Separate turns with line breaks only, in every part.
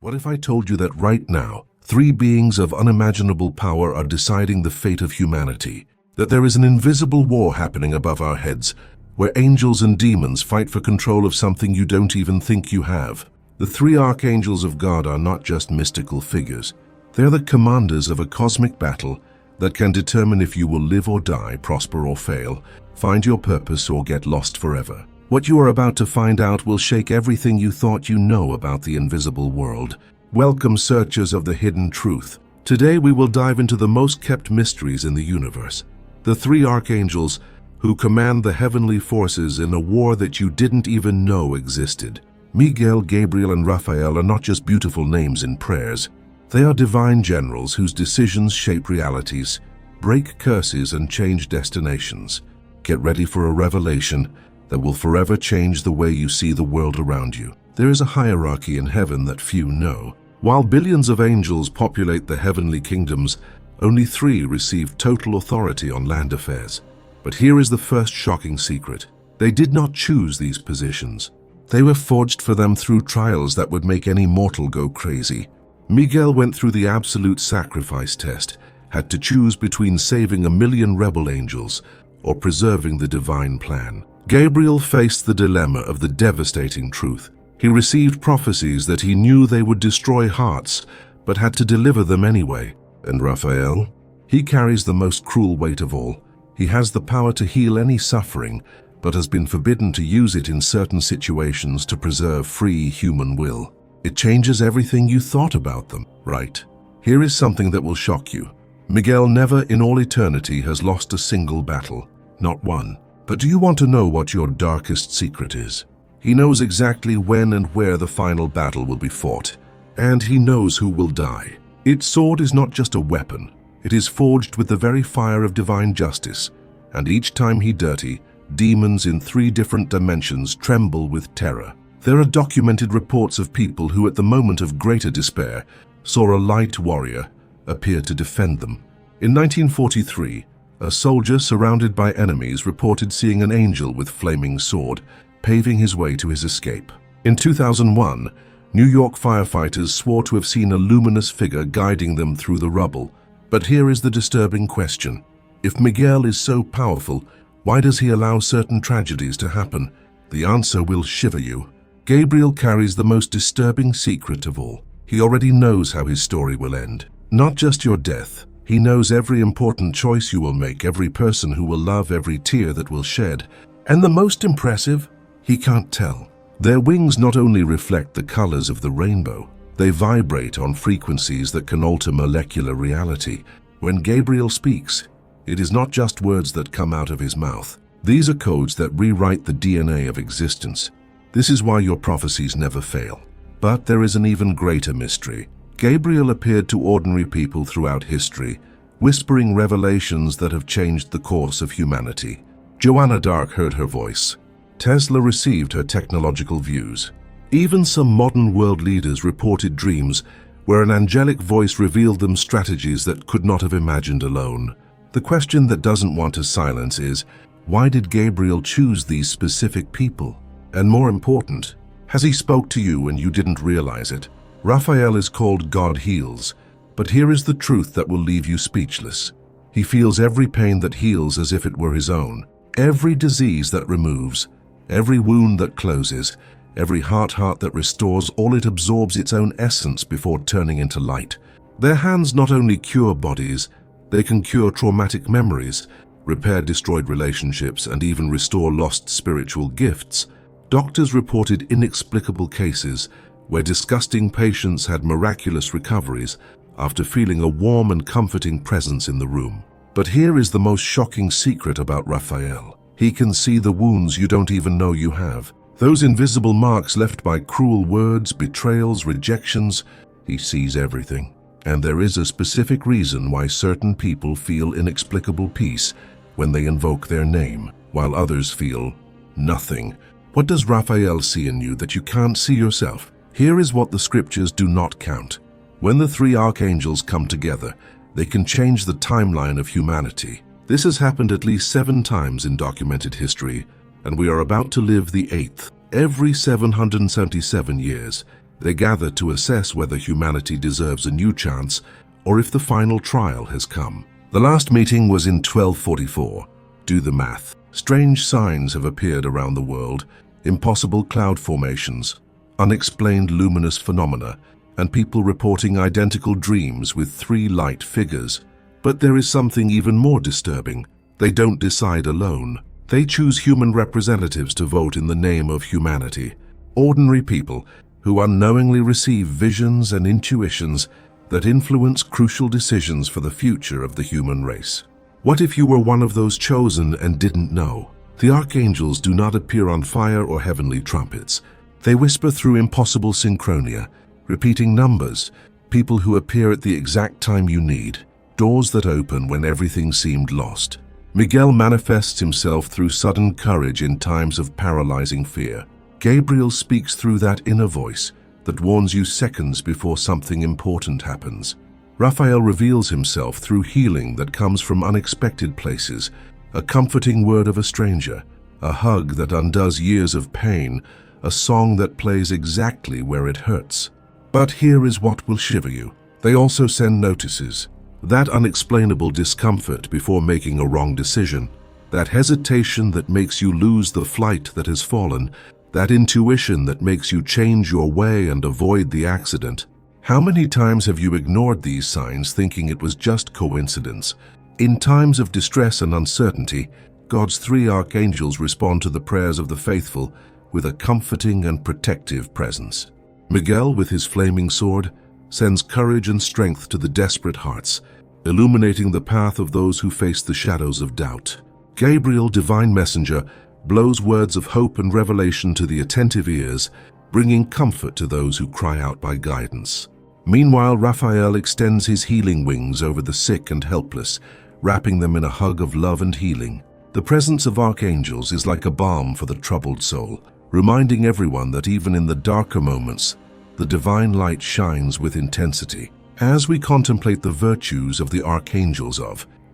What if I told you that right now, three beings of unimaginable power are deciding the fate of humanity? That there is an invisible war happening above our heads, where angels and demons fight for control of something you don't even think you have. The three archangels of God are not just mystical figures. They are the commanders of a cosmic battle that can determine if you will live or die, prosper or fail, find your purpose or get lost forever. What you are about to find out will shake everything you thought you know about the invisible world. Welcome, searchers of the hidden truth. Today we will dive into the most kept mysteries in the universe. The three archangels who command the heavenly forces in a war that you didn't even know existed. Miguel, Gabriel, and Raphael are not just beautiful names in prayers. They are divine generals whose decisions shape realities, break curses, and change destinations. Get ready for a revelation that will forever change the way you see the world around you. There is a hierarchy in heaven that few know. While billions of angels populate the heavenly kingdoms, only three receive total authority on land affairs. But here is the first shocking secret. They did not choose these positions. They were forged for them through trials that would make any mortal go crazy. Miguel went through the absolute sacrifice test, had to choose between saving 1,000,000 rebel angels or preserving the divine plan. Gabriel faced the dilemma of the devastating truth. He received prophecies that he knew they would destroy hearts, but had to deliver them anyway. And Raphael? He carries the most cruel weight of all. He has the power to heal any suffering, but has been forbidden to use it in certain situations to preserve free human will. It changes everything you thought about them, right? Here is something that will shock you. Miguel never in all eternity has lost a single battle, not one. But do you want to know what your darkest secret is? He knows exactly when and where the final battle will be fought, and he knows who will die. Its sword is not just a weapon. It is forged with the very fire of divine justice, and each time he dirty, demons in 3 different dimensions tremble with terror. There are documented reports of people who at the moment of greater despair saw a light warrior appear to defend them. In 1943, a soldier surrounded by enemies reported seeing an angel with flaming sword, paving his way to his escape. In 2001, New York firefighters swore to have seen a luminous figure guiding them through the rubble. But here is the disturbing question. If Miguel is so powerful, why does he allow certain tragedies to happen? The answer will shiver you. Gabriel carries the most disturbing secret of all. He already knows how his story will end. Not just your death. He knows every important choice you will make, every person who will love, every tear that will shed. And the most impressive, he can't tell. Their wings not only reflect the colors of the rainbow, they vibrate on frequencies that can alter molecular reality. When Gabriel speaks, it is not just words that come out of his mouth. These are codes that rewrite the DNA of existence. This is why your prophecies never fail. But there is an even greater mystery. Gabriel appeared to ordinary people throughout history, whispering revelations that have changed the course of humanity. Joanna d'Arc heard her voice. Tesla received her technological views. Even some modern world leaders reported dreams where an angelic voice revealed them strategies that could not have imagined alone. The question that doesn't want to silence is, why did Gabriel choose these specific people? And more important, has he spoke to you and you didn't realize it? Raphael is called God Heals, but here is the truth that will leave you speechless. He feels every pain that heals as if it were his own, every disease that removes, every wound that closes, every heart that restores. All it absorbs its own essence before turning into light. Their hands not only cure bodies, they can cure traumatic memories, repair destroyed relationships, and even restore lost spiritual gifts. Doctors reported inexplicable cases where disgusting patients had miraculous recoveries after feeling a warm and comforting presence in the room. But here is the most shocking secret about Raphael. He can see the wounds you don't even know you have. Those invisible marks left by cruel words, betrayals, rejections. He sees everything. And there is a specific reason why certain people feel inexplicable peace when they invoke their name, while others feel nothing. What does Raphael see in you that you can't see yourself? Here is what the scriptures do not count. When the three archangels come together, they can change the timeline of humanity. This has happened at least 7 times in documented history, and we are about to live the 8th. Every 777 years, They gather to assess whether humanity deserves a new chance or if the final trial has come. The last meeting was in 1244. Do the math. Strange signs have appeared around the world, impossible cloud formations, unexplained luminous phenomena, and people reporting identical dreams with 3 light figures. But there is something even more disturbing. They don't decide alone. They choose human representatives to vote in the name of humanity. Ordinary people who unknowingly receive visions and intuitions that influence crucial decisions for the future of the human race. What if you were one of those chosen and didn't know? The archangels do not appear on fire or heavenly trumpets. They whisper through impossible synchronia, repeating numbers, people who appear at the exact time you need, doors that open when everything seemed lost. Miguel manifests himself through sudden courage in times of paralyzing fear. Gabriel speaks through that inner voice that warns you seconds before something important happens. Raphael reveals himself through healing that comes from unexpected places, a comforting word of a stranger, a hug that undoes years of pain, a song that plays exactly where it hurts. But here is what will shiver you. They also send notices. That unexplainable discomfort before making a wrong decision, that hesitation that makes you lose the flight that has fallen, that intuition that makes you change your way and avoid the accident. How many times have you ignored these signs thinking it was just coincidence? In times of distress and uncertainty, God's 3 archangels respond to the prayers of the faithful with a comforting and protective presence. Miguel, with his flaming sword, sends courage and strength to the desperate hearts, illuminating the path of those who face the shadows of doubt. Gabriel, divine messenger, blows words of hope and revelation to the attentive ears, bringing comfort to those who cry out by guidance. Meanwhile, Raphael extends his healing wings over the sick and helpless, wrapping them in a hug of love and healing. The presence of archangels is like a balm for the troubled soul, reminding everyone that even in the darker moments, the divine light shines with intensity. As we contemplate the virtues of the archangels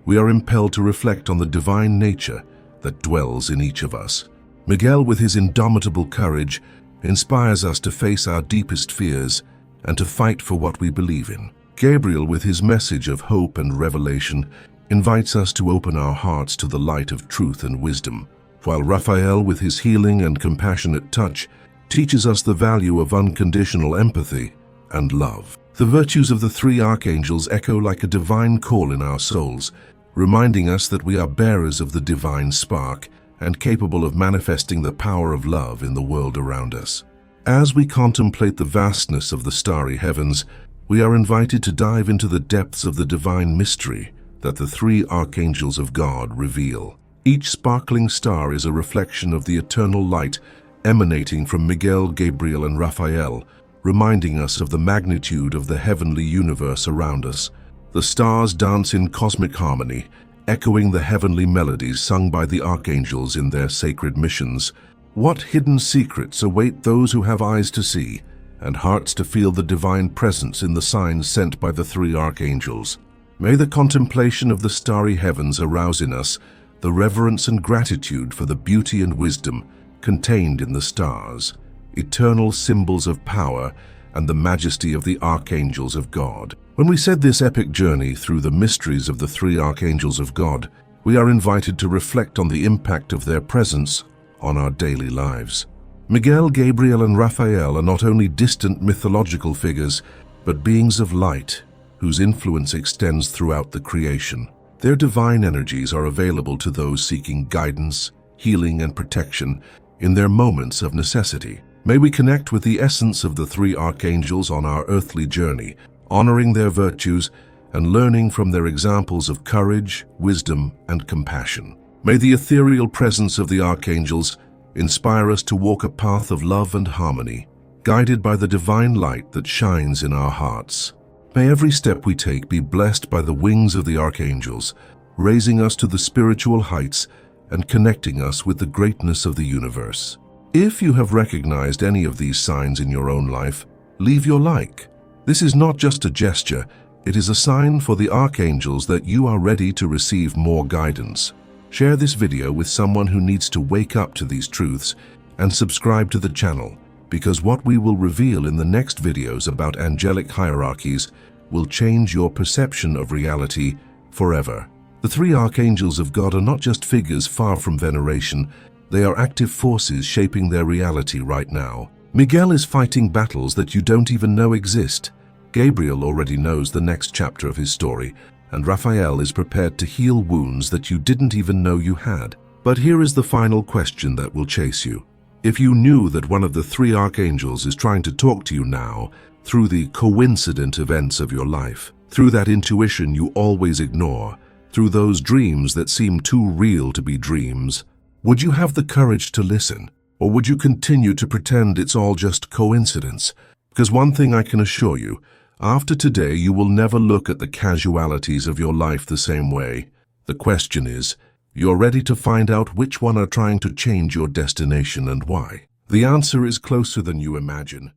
we are impelled to reflect on the divine nature that dwells in each of us. Miguel, with his indomitable courage, inspires us to face our deepest fears and to fight for what we believe in. Gabriel, with his message of hope and revelation, invites us to open our hearts to the light of truth and wisdom, while Raphael, with his healing and compassionate touch, teaches us the value of unconditional empathy and love. The virtues of the 3 archangels echo like a divine call in our souls, reminding us that we are bearers of the divine spark and capable of manifesting the power of love in the world around us. As we contemplate the vastness of the starry heavens, we are invited to dive into the depths of the divine mystery that the 3 archangels of God reveal. Each sparkling star is a reflection of the eternal light emanating from Miguel, Gabriel, and Raphael, reminding us of the magnitude of the heavenly universe around us. The stars dance in cosmic harmony, echoing the heavenly melodies sung by the archangels in their sacred missions. What hidden secrets await those who have eyes to see and hearts to feel the divine presence in the signs sent by the 3 archangels? May the contemplation of the starry heavens arouse in us the reverence and gratitude for the beauty and wisdom contained in the stars, eternal symbols of power and the majesty of the archangels of God. When we said this epic journey through the mysteries of the 3 archangels of God, we are invited to reflect on the impact of their presence on our daily lives. Miguel, Gabriel, and Raphael are not only distant mythological figures, but beings of light whose influence extends throughout the creation. Their divine energies are available to those seeking guidance, healing, and protection in their moments of necessity. May we connect with the essence of the 3 archangels on our earthly journey, honoring their virtues and learning from their examples of courage, wisdom, and compassion. May the ethereal presence of the archangels inspire us to walk a path of love and harmony, guided by the divine light that shines in our hearts. May every step we take be blessed by the wings of the archangels, raising us to the spiritual heights and connecting us with the greatness of the universe. If you have recognized any of these signs in your own life, leave your like. This is not just a gesture, it is a sign for the archangels that you are ready to receive more guidance. Share this video with someone who needs to wake up to these truths and subscribe to the channel because what we will reveal in the next videos about angelic hierarchies will change your perception of reality forever. The three archangels of God are not just figures far from veneration, they are active forces shaping their reality right now. Miguel is fighting battles that you don't even know exist. Gabriel already knows the next chapter of his story, and Raphael is prepared to heal wounds that you didn't even know you had. But here is the final question that will chase you. If you knew that one of the three archangels is trying to talk to you now through the coincident events of your life, through that intuition you always ignore, through those dreams that seem too real to be dreams, would you have the courage to listen? Or would you continue to pretend it's all just coincidence? Because one thing I can assure you, after today you will never look at the casualities of your life the same way. The question is, you're ready to find out which one are trying to change your destination and why? The answer is closer than you imagine.